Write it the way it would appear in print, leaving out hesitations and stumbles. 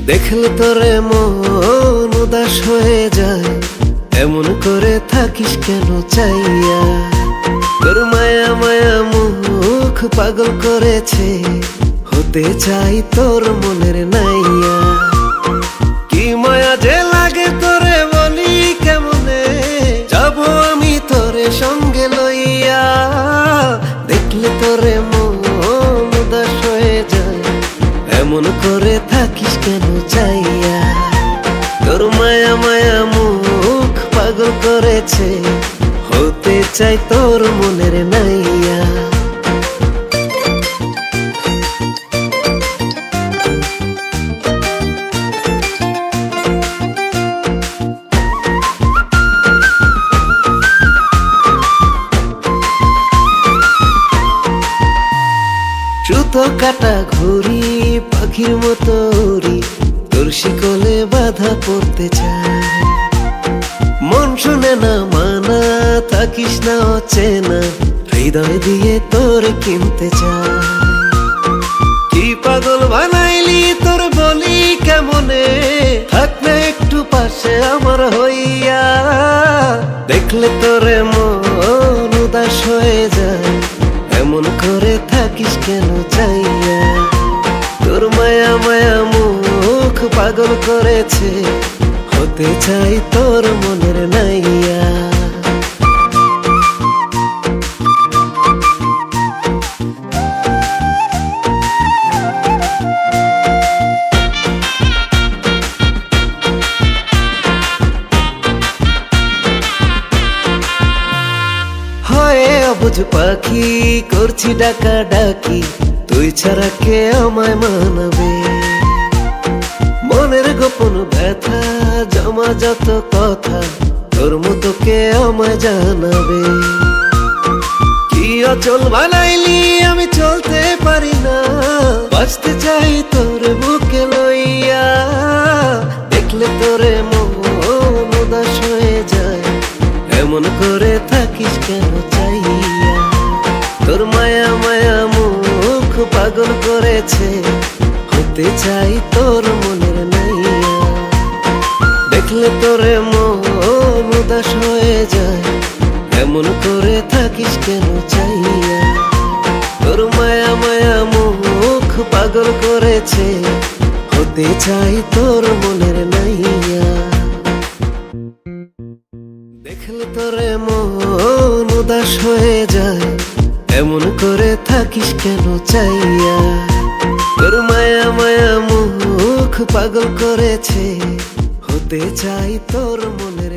দেখলে তোরে মন উদাস হয়ে যায়, এমন করে থাকিস কেন চাইয়া? তোর মায়া মায়া মুখ পাগল করেছে, হতে চাই তোর মনের নাইয়া। কি মায়া যে লাগে তোরে বলি কেমনে, যাব আমি তোরে সঙ্গে লইয়া। দেখলে তোরে মন উদাস হয়ে যায়, এমন করে থাকিস কেন চাইয়া? তোর মায়া মায়া মুখ পাগল করেছে, হতে চাই তোর মনের নাইয়া। সুতো কাটা ঘুরি পাখির মতো উড়ি, তোর শিকলে বাধা পড়তে চায়। মন শুনে না মানা, থাকিস না অচেনা, হৃদয় দিয়ে তোর কিনতে চায়। কি পাগল বানাইলি তোর বলি কেমনে, থাক না একটু পাশে আমার হইয়া। দেখলে তোরে মন উদাস হয়ে যায়, এমন করে থাকিস কেন চাইয়া? তোর মায়া মায়া মুখ পাগল করেছে, হতে চাই তোর মনের নাইয়া। হয়ে অবুঝ পাখি করছি ডাকা ডাকি, তুই ছাড়া কে আমায় মানাবে? মনের গোপন ব্যথা জমা যত কথা, তোর মতো কে আমায় জানাবে? কি অচল বানাইলি আমি চলতে পারি না, বাঁচতে চাই তোর বুকে লইয়া। দেখলে তোরে মন উদাস হয়ে যায়, এমন করে থাকিস কেন চাইয়া? তোর মায়া মায়া মুখ পাগল করেছে, হতে চাই তোর মনের নাইয়া। দেখলে তোরে মন উদাস হয়ে যায়, এমন করে থাকিস কেন চাইয়া? তোর মায়া মায়া মুখ পাগল করেছে, হতে চাই তোর মনের নাইয়া। দেখলে তোরে মন উদাস হয়ে যায়, এমন করে থাকিস কেন চাইয়া? তোর মায়া মায়া মুখ পাগল করেছে, হতে চাই তোর মনের